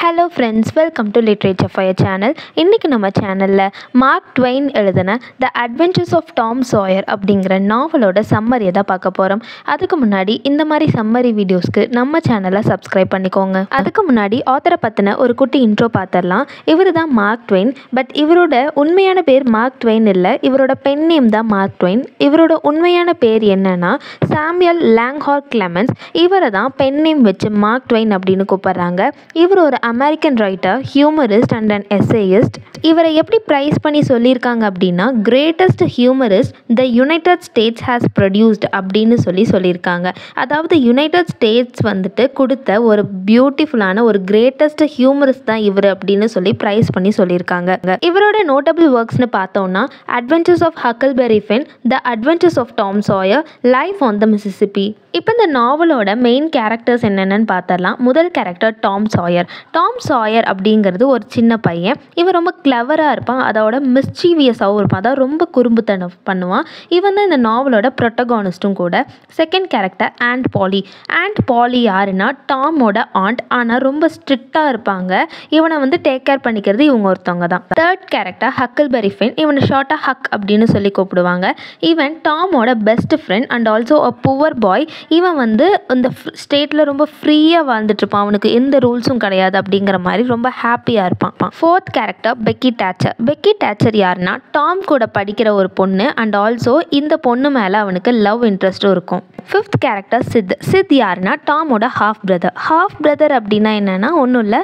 Hello friends, welcome to Literature Fire channel. இன்றைக்கி நம்ம சேனலில் மார்க் ட்வைன் எழுதின the adventures of Tom Sawyer அப்படிங்கிற நாவலோட சம்மரியை தான் பார்க்க போகிறோம். அதுக்கு முன்னாடி இந்த மாதிரி சம்மரி வீடியோஸ்க்கு நம்ம சேனலை சப்ஸ்கிரைப் பண்ணிக்கோங்க. அதுக்கு முன்னாடி ஆத்தரை பற்றின ஒரு குட்டி இன்ட்ரோ பார்த்துடலாம். இவர் தான் மார்க் ட்வைன். பட் இவரோட உண்மையான பேர் மார்க் ட்வைன் இல்லை, இவரோட பென் நேம் தான் மார்க் ட்வைன். இவரோட உண்மையான பேர் என்னன்னா சாமுவேல் லாங்ஹார்ட் கிளெமென்ஸ். இவரை தான் பென் நேம் வச்சு மார்க் ட்வைன் அப்படின்னு கூப்பிட்றாங்க. இவர் ஒரு American writer, humorist and an essayist. இவரை எப்படி ப்ரைஸ் பண்ணி சொல்லியிருக்காங்க அப்படின்னா greatest humorist the United states has produced அப்படின்னு சொல்லியிருக்காங்க. அதாவது யுனைடெட் ஸ்டேட்ஸ் வந்துட்டு கொடுத்த ஒரு பியூட்டிஃபுல்லான ஒரு கிரேட்டஸ்ட் ஹியூமரிஸ்ட் தான் இவர் அப்படின்னு சொல்லி ப்ரைஸ் பண்ணி சொல்லியிருக்காங்க. இவரோட நோட்டபிள் ஒர்க்ஸ்னு பார்த்தோம்னா Adventures of Huckleberry Finn, the adventures of Tom Sawyer, Life on the Mississippi. இப்போ இந்த நாவலோட மெயின் கேரக்டர்ஸ் என்னென்னு பார்த்துடலாம். முதல் character Tom Sawyer. Tom Sawyer அப்படிங்கிறது ஒரு சின்ன பையன். இவன் ரொம்ப கிளவராக இருப்பான், அதோட மிஸ்சீவியஸாகவும் இருப்பான், அதாவது ரொம்ப குறும்புத்தனம் பண்ணுவான். இவன் தான் இந்த நாவலோட ப்ரொட்டகானிஸ்ட்டும் கூட. Second character aunt Polly. Aunt Polly யாருன்னா டாமோட ஆண்ட், ஆனால் ரொம்ப ஸ்ட்ரிக்டாக இருப்பாங்க. இவனை வந்து டேக் கேர் பண்ணிக்கிறது இவங்க ஒருத்தவங்க தான். Third character Huckleberry Finn. இவனை ஷார்ட்டாக ஹக் அப்படின்னு சொல்லி கூப்பிடுவாங்க. இவன் டாமோட best friend and also a poor boy. இவன் வந்து இந்த ஸ்டேட்டில் ரொம்ப ஃப்ரீயாக வாழ்ந்துட்டுருப்பான், அவனுக்கு எந்த ரூல்ஸும் கிடையாது அப்படிங்கிற மாதிரி ரொம்ப ஹாப்பியாக இருப்பான். Fourth character Peggy டேச்சர். பெக்கி டேச்சர் யாருன்னா டாம் கூட படிக்கிற ஒரு பொண்ணு அண்ட் ஆல்சோ இந்த பொண்ணு மேலே அவனுக்கு லவ் இன்ட்ரெஸ்ட்டும் இருக்கும். Fifth character Sid. சித் யாருன்னா டாமோட ஹாஃப் பிரதர். ஹாஃப் பிரதர் அப்படின்னா என்னென்னா ஒன்றும் இல்லை,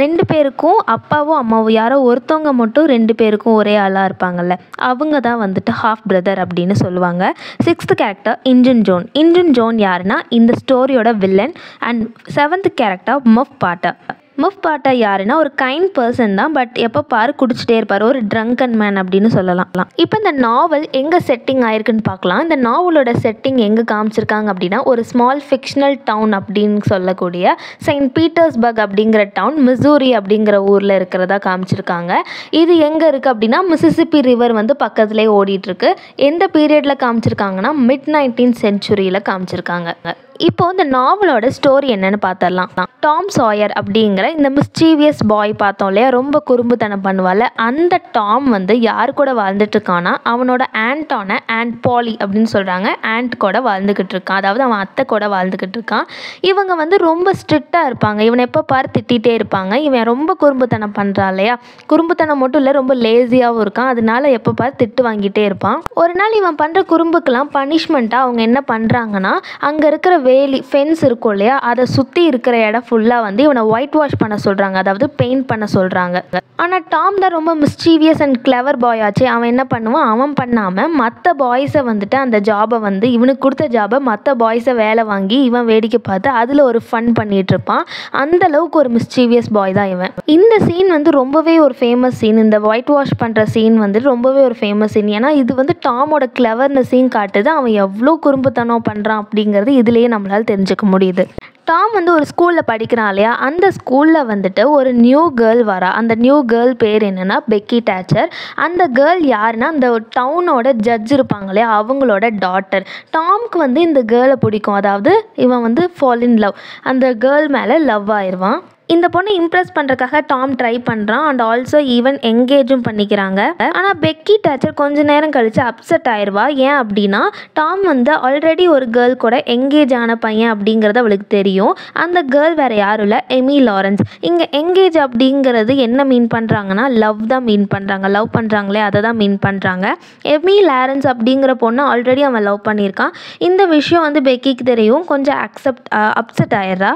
ரெண்டு பேருக்கும் அப்பாவும் அம்மாவும் யாரோ ஒருத்தவங்க மட்டும் ரெண்டு பேருக்கும் ஒரே ஆளாக இருப்பாங்கல்ல, அவங்க தான் வந்துட்டு ஹாஃப் பிரதர் அப்படின்னு சொல்லுவாங்க. Sixth character Injun Joe. Injun Joe யாருன்னா இந்த ஸ்டோரியோட villain. And seventh character Muff Potter. Muff Potter யாருன்னா ஒரு கைண்ட் பர்சன் தான், பட் எப்போ பாரு குடிச்சிட்டே இருப்பார், ஒரு ட்ரங்கன் மேன் அப்படின்னு சொல்லலாம். இப்போ இந்த நாவல் எங்கே செட்டிங் ஆயிருக்குன்னு பார்க்கலாம். இந்த நாவலோட செட்டிங் எங்கே காமிச்சிருக்காங்க அப்படின்னா ஒரு ஸ்மால் ஃபிக்ஷனல் டவுன் அப்படின்னு சொல்லக்கூடிய செயின்ட் பீட்டர்ஸ்பர்க் அப்படிங்கிற டவுன் மிசூரி அப்படிங்கிற ஊரில் இருக்கிறதா காமிச்சிருக்காங்க. இது எங்கே இருக்குது அப்படின்னா மிசிசிப்பி ரிவர் வந்து பக்கத்துலேயே ஓடிட்டுருக்கு. எந்த பீரியடில் காமிச்சிருக்காங்கன்னா மிட் 19th சென்ச்சுரியில் காமிச்சிருக்காங்க. இப்போ இந்த நாவலோட ஸ்டோரி என்னன்னு பார்த்துடலாம். டாம் சாயர் அப்படிங்கிற இந்த மிஸ்சீவியஸ் பாய் பார்த்தோம் இல்லையா, ரொம்ப குறும்புத்தனம் பண்ணுவாள். அந்த டாம் வந்து யார் கூட வாழ்ந்துட்டு இருக்கான்னா அவனோட ஆண்டான ஆண்ட் பாலி அப்படின்னு சொல்கிறாங்க ஆண்ட் கூட வாழ்ந்துக்கிட்டு இருக்கான், அதாவது அவன் அத்தை கூட வாழ்ந்துக்கிட்டு இருக்கான். இவங்க வந்து ரொம்ப ஸ்ட்ரிக்டாக இருப்பாங்க, இவனை எப்போ பாரு திட்டிகிட்டே இருப்பாங்க. இவன் ரொம்ப குறும்புத்தனம் பண்ணுறான் இல்லையா, குறும்புத்தனம் மட்டும் இல்லை ரொம்ப லேசியாகவும் இருக்கான், அதனால எப்போ பாரு திட்டு வாங்கிட்டே இருப்பான். ஒரு நாள் இவன் பண்ணுற குறும்புக்கெல்லாம் பனிஷ்மெண்ட்டாக அவங்க என்ன பண்ணுறாங்கன்னா அங்கே இருக்கிற வேலி ஃபென்ஸ் இருக்கும் இல்லையா, அதை சுற்றி இருக்கிற இடம் ஃபுல்லாக வந்து இவனை ஒயிட் வாஷ் பண்ண சொல்கிறாங்க, அதாவது பெயிண்ட் பண்ண சொல்கிறாங்க. ஆனால் டாம் தான் ரொம்ப மிஸ்சீவியஸ் அண்ட் கிளவர் பாய் ஆச்சு. அவன் என்ன பண்ணுவான், அவன் பண்ணாமல் மற்ற பாய்ஸை வந்துட்டு அந்த ஜாபை வந்து இவனுக்கு கொடுத்த ஜாபை மற்ற பாய்ஸை வேலை வாங்கி இவன் வேடிக்கை பார்த்து அதில் ஒரு ஃபன் பண்ணிகிட்டு இருப்பான். அந்த அளவுக்கு ஒரு மிஸ்சீவியஸ் பாய் தான் இவன். இந்த சீன் வந்து ரொம்பவே ஒரு ஃபேமஸ் சீன். இந்த ஒயிட் வாஷ் பண்ணுற சீன் வந்து ரொம்பவே ஒரு ஃபேமஸ் சீன். ஏன்னா இது வந்து டாமோட கிளவர்னஸையும் காட்டுது, அவன் எவ்வளோ குறும்புத்தனம் பண்ணுறான் அப்படிங்கிறது இதுலேயே நம்மளால் தெரிஞ்சுக்க முடியுது. டாம் வந்து ஒரு ஸ்கூலில் படிக்கிறான் இல்லையா, அந்த ஸ்கூலில் வந்துட்டு ஒரு நியூ கேர்ள் வரா. அந்த நியூ கேர்ள் பேர் என்னென்னா பெக்கி டேச்சர். அந்த கேர்ள் யாருன்னா அந்த டவுனோட ஜட்ஜ் இருப்பாங்க இல்லையா, அவங்களோட டாட்டர். டாம்க்கு வந்து இந்த கேர்ளை பிடிக்கும், அதாவது இவன் வந்து ஃபால் இன் லவ், அந்த கேர்ள் மேலே லவ் ஆயிடுவான். இந்த பொண்ணை இம்ப்ரெஸ் பண்ணுறதுக்காக டாம் ட்ரை பண்ணுறான் அண்ட் ஆல்சோ ஈவன் என்கேஜும் பண்ணிக்கிறாங்க. ஆனால் பெக்கி டேச்சர் கொஞ்ச நேரம் கழித்து அப்செட் ஆயிடுவா. ஏன் அப்படின்னா டாம் வந்து ஆல்ரெடி ஒரு கேர்ள் கூட என்கேஜ் ஆன பையன் அப்படிங்கிறது அவளுக்கு தெரியும். அந்த கேர்ள் வேறு யாரும் இல்லை, எமி லாரன்ஸ். இங்கே என்கேஜ் அப்படிங்கிறது என்ன மீன் பண்ணுறாங்கன்னா லவ் தான் மீன் பண்ணுறாங்க, லவ் பண்ணுறாங்களே அதை தான் மீன் பண்ணுறாங்க. எமி லாரன்ஸ் அப்படிங்கிற பொண்ணை ஆல்ரெடி அவன் லவ் பண்ணியிருக்கான். இந்த விஷயம் வந்து பெக்கிக்கு தெரியும், கொஞ்சம் அப்செட் ஆயிடுறா.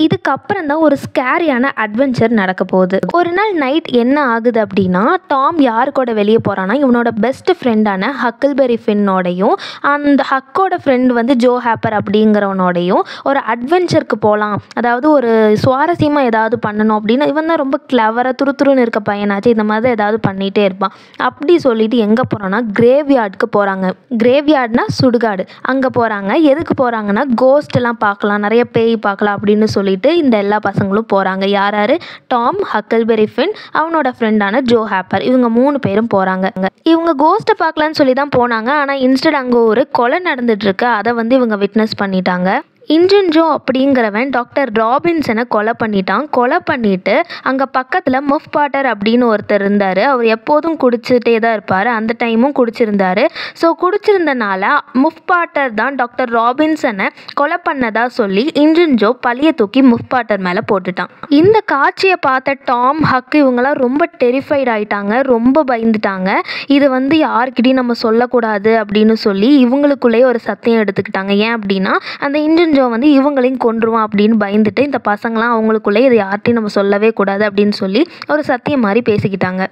இதுக்கப்புறம் தான் ஒரு ஸ்கேரியான அட்வென்ச்சர் நடக்க போகுது. ஒரு நாள் நைட் என்ன ஆகுது அப்படின்னா டாம் யார் கூட வெளியே போகிறான்னா இவனோட பெஸ்ட் ஃப்ரெண்டான ஹக்கிள்பெரி ஃபின்னோடையும் அந்த ஹக்கோட ஃப்ரெண்ட் வந்து ஜோ ஹேப்பர் அப்படிங்கிறவனோடையும் ஒரு அட்வென்ச்சருக்கு போகலாம், அதாவது ஒரு சுவாரஸ்யமாக ஏதாவது பண்ணணும் அப்படின்னு. இவன் தான் ரொம்ப கிளவராக துருத்துருன்னு இருக்க பையனாச்சு, இந்த மாதிரி ஏதாவது பண்ணிகிட்டே இருப்பான். அப்படி சொல்லிட்டு எங்கே போகிறான்னா கிரேவ்யார்டுக்கு போகிறாங்க. கிரேவ்யார்ட்னா சுடுகாடு, அங்கே போகிறாங்க. எதுக்கு போகிறாங்கன்னா கோஸ்ட்லாம் பார்க்கலாம், நிறைய பேய் பார்க்கலாம் அப்படின்னு சொல்லிட்டு இந்த எல்லா பசங்களும் போகிறாங்க. யார்? டாம், ஹக்கிள்பெரி ஃபின், அவனோட ஃப்ரெண்டான ஜோ ஹேப்பர், இவங்க 3 பேரும் போகிறாங்க. இவங்க கோஸ்ட்டை பார்க்கலான்னு சொல்லி தான் போனாங்க. ஆனால் இன்ஸ்டெட் அங்கே ஒரு கொலை நடந்துட்டுருக்கு, அதை வந்து இவங்க விட்னஸ் பண்ணிட்டாங்க. இன்ஜின் ஜோ அப்படிங்கிறவன் டாக்டர் ராபின்சனை கொலை பண்ணிட்டான். கொலை பண்ணிட்டு அங்கே பக்கத்தில் முஃப் பாட்டர் அப்படின்னு ஒருத்தர் இருந்தார். அவர் எப்போதும் குடிச்சிட்டே தான் இருப்பார். அந்த டைமும் குடிச்சிருந்தார். ஸோ குடிச்சிருந்தனால முஃப் பாட்டர் தான் டாக்டர் ராபின்சனை கொலை பண்ணதா சொல்லி இன்ஜின் ஜோ பழிய தூக்கி முஃப் பாட்டர் மேலே போட்டுட்டான். இந்த காட்சியை பார்த்த டாம், ஹக் இவங்கெல்லாம் ரொம்ப டெரிஃபைட் ஆகிட்டாங்க. ரொம்ப பயந்துட்டாங்க. இது யார்கிட்டையும் நம்ம சொல்லக்கூடாது அப்படின்னு சொல்லி இவங்களுக்குள்ளேயே ஒரு சத்தியம் எடுத்துக்கிட்டாங்க. ஏன் அப்படின்னா அந்த இன்ஜின் ஜோ இவங்களையும் கொன்றுவான் அப்படின்னு பயந்துட்டு இந்த பசங்களாம் அவங்களுக்குள்ளே இதை யார்ட்டையும் நம்ம சொல்லவே கூடாது அப்படின்னு சொல்லி ஒரு சத்தியம் மாதிரி பேசிக்கிட்டாங்க.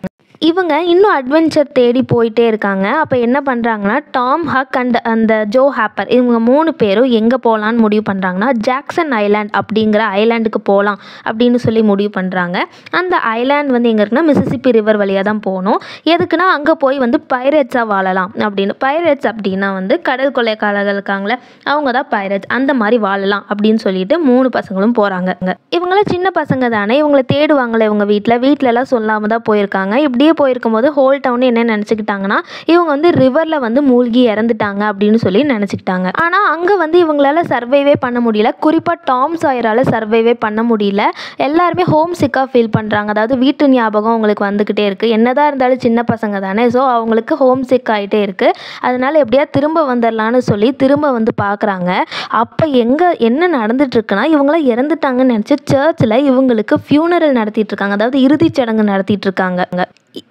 இவங்க இன்னும் அட்வென்ச்சர் தேடி போயிட்டே இருக்காங்க. அப்போ என்ன பண்ணுறாங்கன்னா டாம், ஹக் அண்ட் அந்த ஜோ ஹாப்பர் இவங்க 3 பேரும் எங்கே போகலான்னு முடிவு பண்ணுறாங்கன்னா ஜாக்சன் ஐலாண்ட் அப்படிங்கிற ஐலாண்டுக்கு போகலாம் அப்படின்னு சொல்லி முடிவு பண்ணுறாங்க. அந்த ஐலாண்ட் எங்கே இருக்குன்னா மிசிசிப்பி ரிவர் வழியாக தான் போகணும். எதுக்குன்னா அங்கே போய் பைரேட்ஸாக வாழலாம் அப்படின்னு. பைரேட்ஸ் அப்படின்னா கடல் கொள்ளைக்காரர்கள் இருக்காங்களே அவங்க தான் பைரேட்ஸ். அந்த மாதிரி வாழலாம் அப்படின்னு சொல்லிட்டு 3 பசங்களும் போகிறாங்க. இவங்களாம் சின்ன பசங்க தானே, இவங்களை தேடுவாங்களே இவங்க வீட்டிலலாம் சொல்லாமல் தான் போயிருக்காங்க. இப்படியே போயிருக்கும்போது ஹோல் டவுன் என்ன நினச்சிக்கிட்டாங்கன்னா இவங்க ரிவரில் மூழ்கி இறந்துட்டாங்க அப்படின்னு சொல்லி நினச்சிக்கிட்டாங்க. ஆனால் அங்கே இவங்களால சர்வைவே பண்ண முடியல. குறிப்பாக டாம் சாயரால் சர்வைவே பண்ண முடியல. எல்லாருமே ஹோம் சிக்காக ஃபீல் பண்ணுறாங்க. அதாவது வீட்டு ஞாபகம் அவங்களுக்கு வந்துக்கிட்டே இருக்குது. என்னதான் இருந்தாலும் சின்ன பசங்க தானே, ஸோ அவங்களுக்கு ஹோம் சிக் ஆகிட்டே இருக்குது. அதனால எப்படியா திரும்ப வந்துடலான்னு சொல்லி திரும்ப பார்க்குறாங்க. அப்போ என்ன நடந்துட்டுருக்குன்னா இவங்களாம் இறந்துட்டாங்கன்னு நினச்சி சர்ச்சில் இவங்களுக்கு ஃபியூனரல் நடத்திட்டு இருக்காங்க. அதாவது இறுதிச் சடங்கு நடத்திட்டு இருக்காங்க.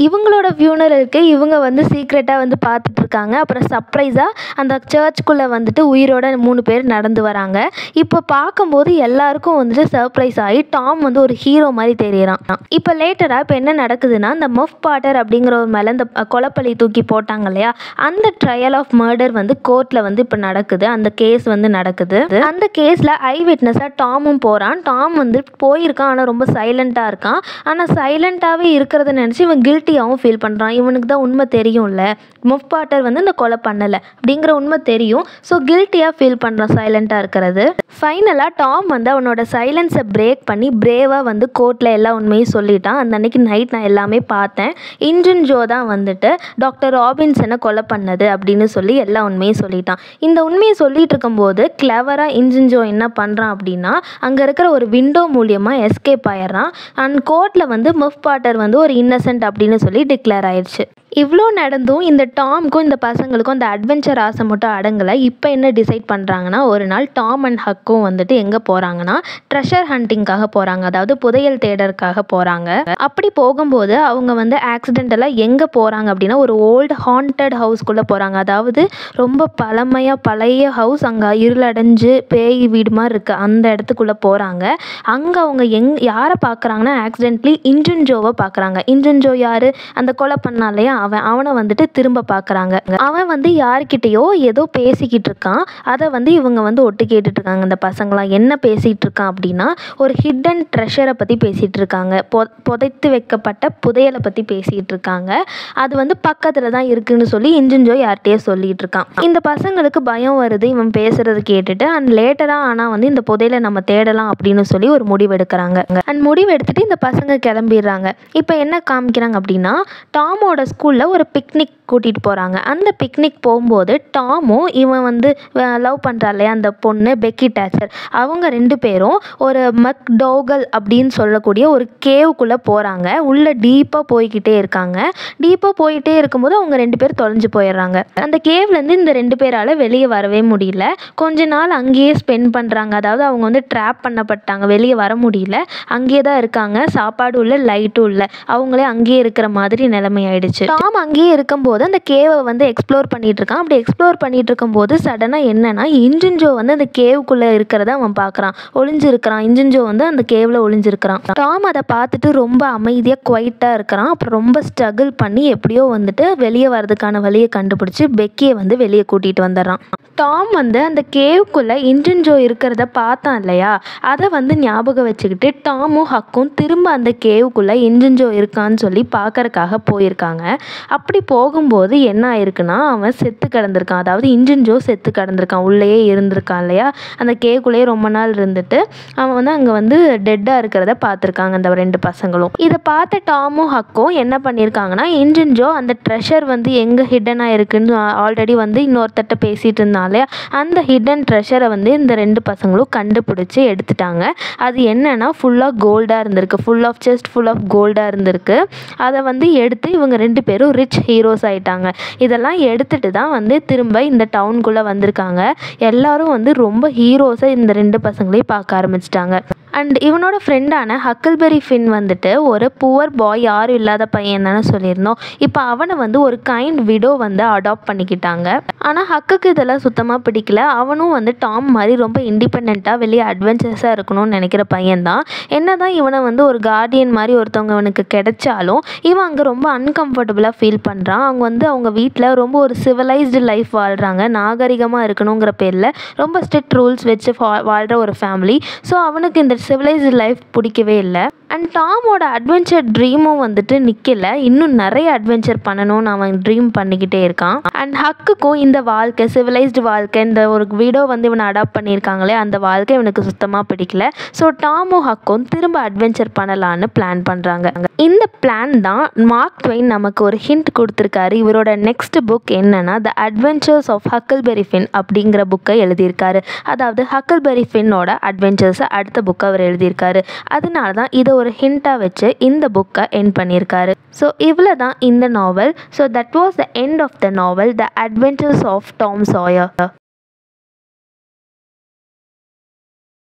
இவங்களோட ஃபியூனரலுக்கு இவங்க சீக்ரெட்டாக பார்த்துட்ருக்காங்க. அப்புறம் சர்ப்ரைஸாக அந்த சர்ச்சுக்குள்ளே உயிரோட 3 பேர் நடந்து வராங்க. இப்போ பார்க்கும்போது எல்லாருக்கும் சர்ப்ரைஸ் ஆகி டாம் ஒரு ஹீரோ மாதிரி தெரியறான். இப்போ லேட்டராக இப்போ என்ன நடக்குதுன்னா இந்த முஃப் பாட்டர் அப்படிங்கிற ஒரு மேலே இந்த கொலைப்பழி தூக்கி போட்டாங்க இல்லையா, அந்த ட்ரையல் ஆஃப் மர்டர் கோர்ட்டில் இப்போ நடக்குது. அந்த கேஸ் நடக்குது. அந்த கேஸில் ஐ விட்னஸாக டாமும் போகிறான். டாம் போயிருக்கான். ஆனால் ரொம்ப சைலண்ட்டாக இருக்கான். ஆனால் சைலண்ட்டாகவே இருக்கிறத நினச்சி இவன் கில்ட்டியாகவும் ஃபீல் பண்ணுறான். இவனுக்கு தான் உண்மை தெரியும்ல, முஃப் பாட்டர் இந்த கொலை பண்ணலை அப்படிங்கிற உண்மை தெரியும். ஸோ கில்ட்டியாக ஃபீல் பண்ணுறான் சைலண்ட்டாக இருக்கிறது. ஃபைனலாக டாம் அவனோட சைலன்ஸை பிரேக் பண்ணி பிரேவாக கோர்ட்டில் எல்லா உண்மையும் சொல்லிட்டான். அந்த அன்னைக்கு நைட் நான் எல்லாமே பார்த்தேன். இன்ஜின் ஜோ தான் டாக்டர் ராபின்சனை கொலை பண்ணது அப்படின்னு சொல்லி எல்லா உண்மையும் சொல்லிட்டான். இந்த உண்மையை சொல்லிட்டு இருக்கும்போது கிளவராக இன்ஜின் ஜோ என்ன பண்ணுறான் அப்படின்னா அங்கே இருக்கிற ஒரு விண்டோ மூலியமாக எஸ்கேப் ஆயிடுறான். அண்ட் கோர்ட்டில் முஃப் பாட்டர் ஒரு இன்னசென்ட் அப்படின்னு சொல்லி டிக்ளேர் ஆயிடுச்சு. இவ்வளோ நடந்தும் இந்த டாம்க்கும் இந்த பசங்களுக்கும் அந்த அட்வென்ச்சர் ஆசை மட்டும் அடங்கலை. இப்போ என்ன டிசைட் பண்ணுறாங்கன்னா ஒரு நாள் டாம் அண்ட் ஹக்கும் எங்கே போகிறாங்கன்னா ட்ரெஷர் ஹண்டிங்காக போகிறாங்க. அதாவது புதையல் தேடறதுக்காக போகிறாங்க. அப்படி போகும்போது அவங்க ஆக்சிடென்டலாக எங்கே போகிறாங்க அப்படின்னா ஒரு ஓல்டு ஹாண்டட் ஹவுஸ்க்குள்ளே போகிறாங்க. அதாவது ரொம்ப பழைய ஹவுஸ், அங்கே இருளடைஞ்சு பேய் வீடு மாதிரி இருக்குது. அந்த இடத்துக்குள்ளே போகிறாங்க. அங்கே அவங்க யாரை பார்க்குறாங்கன்னா ஆக்சிடென்ட்லி இன்ஜின் ஜோவை பார்க்குறாங்க. இன்ஜின் ஜோ யார்? அந்த கொலை பண்ணா இல்லையா அவனை திரும்ப பார்க்குறாங்க. அவன் யார்கிட்டயோ ஏதோ பேசிக்கிட்டு இருக்கான். அதை இவங்க ஒட்டு கேட்டுட்டு இருக்காங்க. இந்த பசங்களாம் என்ன பேசிகிட்டு இருக்கான் அப்படின்னா ஒரு ஹிடன் ட்ரெஷரை பற்றி பேசிகிட்டு இருக்காங்க. புதைத்து வைக்கப்பட்ட புதையலை பற்றி பேசிகிட்டு இருக்காங்க. அது பக்கத்தில் தான் இருக்குன்னு சொல்லி இன்ஜின் ஜோ யார்கிட்டயே சொல்லிட்டு இருக்கான். இந்த பசங்களுக்கு பயம் வருது இவன் பேசுறது கேட்டுட்டு. அண்ட் லேட்டராக ஆனால் இந்த புதையலை நம்ம தேடலாம் அப்படின்னு சொல்லி ஒரு முடிவு எடுக்கிறாங்க. அண்ட் முடிவு எடுத்துட்டு இந்த பசங்க கிளம்பிடுறாங்க. இப்போ என்ன காமிக்கிறாங்க அப்படின்னா டாமோட ஸ்கூலில் ஒரு பிக்னிக் கூட்டிகிட்டு போகிறாங்க. அந்த பிக்னிக் போகும்போது டாமும் இவன் லவ் பண்ணுறா இல்லையா அந்த பொண்ணு பெக்கி டாச்சர், அவங்க 2 பேரும் ஒரு மக்டோகல் அப்படின்னு சொல்லக்கூடிய ஒரு கேவுக்குள்ளே போகிறாங்க. உள்ளே டீப்பாக போய்கிட்டே இருக்காங்க. டீப்பாக போயிட்டே இருக்கும்போது அவங்க 2 பேர் தொலைஞ்சு போயிடுறாங்க. அந்த கேவ்லேருந்து இந்த 2 பேரால் வெளியே வரவே முடியல. கொஞ்ச நாள் அங்கேயே ஸ்பெண்ட் பண்ணுறாங்க. அதாவது அவங்க ட்ராப் பண்ணப்பட்டாங்க, வெளியே வர முடியல. அங்கேயே தான் இருக்காங்க. சாப்பாடும் இல்லை, லைட்டும் இல்லை. அவங்களே அங்கேயே இருக்கிற மாதிரி நிலைமை ஆயிடுச்சு. டாம் அங்கேயே இருக்கும்போது அந்த கேவை எக்ஸ்ப்ளோர் பண்ணிட்டு இருக்கான். அப்படி எக்ஸ்ப்ளோர் பண்ணிட்டு இருக்கும்போது சடனாக என்னன்னா இன்ஜின் ஜோ அந்த கேவுக்குள்ளே இருக்கிறத அவன் பார்க்குறான். ஒளிஞ்சிருக்கிறான். இன்ஜின் ஜோ அந்த கேவில் ஒளிஞ்சிருக்கிறான். டாம் அதை பார்த்துட்டு ரொம்ப அமைதியாக குவைட்டாக இருக்கிறான். அப்புறம் ரொம்ப ஸ்ட்ரகிள் பண்ணி எப்படியோ வெளியே வர்றதுக்கான வழியை கண்டுபிடிச்சி பெக்கியை வெளியே கூட்டிகிட்டு வந்துடுறான். டாம் அந்த கேவுக்குள்ளே இன்ஜின் ஜோ இருக்கிறத பார்த்தான் இல்லையா, அதை ஞாபகம் வச்சுக்கிட்டு டாமும் ஹக்கும் திரும்ப அந்த கேவுக்குள்ளே இன்ஜின் ஜோ இருக்கான்னு சொல்லி பார்க்கறக்காக போயிருக்காங்க. அப்படி போகும்போது வரும்போது என்ன ஆயிருக்குன்னா அவன் செத்து கிடந்திருக்கான். அதாவது இன்ஜின் ஜோ செத்து கிடந்திருக்கான். உள்ளேயே இருந்திருக்கான் இல்லையா, அந்த கேக்குள்ளேயே ரொம்ப நாள் இருந்துட்டு அவன் வந்து அங்கே வந்து டெட்டாக இருக்கிறத பார்த்துருக்காங்க அந்த 2 பசங்களும். இதை பார்த்த டாமும் ஹக்கும் என்ன பண்ணியிருக்காங்கன்னா, இன்ஜின் ஜோ அந்த ட்ரெஷர் வந்து எங்கே ஹிடனாக இருக்குன்னு ஆல்ரெடி வந்து இன்னொருத்தட்ட பேசிகிட்டு இருந்தாலே அந்த ஹிடன் ட்ரெஷரை வந்து இந்த 2 பசங்களும் கண்டுபிடிச்சி எடுத்துட்டாங்க. அது என்னன்னா ஃபுல்லாக கோல்டாக இருந்திருக்கு, ஃபுல் ஆஃப் கோல்டாக இருந்திருக்கு. அதை வந்து எடுத்து இவங்க 2 பேரும் ரிச் ஹீரோஸ் ஆகிட்டாங்க. இதெல்லாம் எடுத்துகிட்டு தான் வந்து திரும்ப இந்த டவுனுக்குள்ளே வந்திருக்காங்க. எல்லாரும் வந்து ரொம்ப ஹீரோஸை இந்த 2 பசங்களையும் பார்க்க ஆரம்பிச்சிட்டாங்க. அண்ட் இவனோட ஃப்ரெண்டான ஹக்கிள்பெரி ஃபின் வந்துட்டு ஒரு புவர் பாய், யாரும் இல்லாத பையன் தானே சொல்லியிருந்தோம். இப்போ அவனை வந்து ஒரு கைண்ட் விடோ வந்து அடாப்ட் பண்ணிக்கிட்டாங்க. ஆனால் ஹக்குக்கு இதெல்லாம் சுத்தமாக பிடிக்கல. அவனும் வந்து டாம் மாதிரி ரொம்ப இண்டிபெண்ட்டாக வெளியே அட்வென்ச்சர்ஸாக இருக்கணும்னு நினைக்கிற பையன்தான். என்ன தான் இவனை வந்து ஒரு கார்டியன் மாதிரி ஒருத்தவங்க இவனுக்கு கிடைச்சாலும் இவன் அங்கே ரொம்ப அன்கம்ஃபர்டபுளாக ஃபீல் பண்ணுறான். அவங்க வந்து அவங்க வீட்டில் ரொம்ப ஒரு சிவிலைஸ்டு லைஃப் வாழ்கிறாங்க. நாகரிகமாக இருக்கணுங்கிற பேரில் ரொம்ப ஸ்ட்ரிக்ட் ரூல்ஸ் வச்சு வாழ்கிற ஒரு ஃபேமிலி. ஸோ அவனுக்கு இந்த சிவிலைஸ்டு லைஃப் பிடிக்கவே இல்லை. அண்ட் டாமோட அட்வென்ச்சர் ட்ரீமும் வந்துட்டு நிற்கல. இன்னும் நிறைய அட்வென்ச்சர் பண்ணணும்னு அவன் ட்ரீம் பண்ணிக்கிட்டே இருக்கான். அண்ட் ஹக்குக்கும் இந்த வாழ்க்கை, சிவிலைஸ்டு வாழ்க்கை, இந்த ஒரு வீடோ வந்து இவனை அடாப்ட் பண்ணியிருக்காங்களே அந்த வாழ்க்கை இவனுக்கு சுத்தமாக பிடிக்கல. ஸோ டாமும் ஹக்கும் திரும்ப அட்வென்ச்சர் பண்ணலான்னு பிளான் பண்ணுறாங்க. இந்த பிளான் தான் மார்க் ட்வைன் நமக்கு ஒரு ஹிண்ட் கொடுத்துருக்காரு. இவரோட நெக்ஸ்ட் புக் என்னன்னா த அட்வென்ச்சர்ஸ் ஆஃப் ஹக்கிள்பெரி ஃபின் அப்படிங்கிற புக்கை எழுதியிருக்காரு. அதாவது ஹக்கிள்பெரி ஃபின்னோட அட்வென்ச்சர்ஸை அடுத்த புக்கை அவர் எழுதியிருக்காரு. அதனால தான் இதை ஒரு ஹிண்ட்டாக வச்சு இந்த புக்கை எண்ட் பண்ணியிருக்காரு. ஸோ இவ்வளோ தான் இந்த novel. So that was the end of the novel the adventures of Tom சாயர்.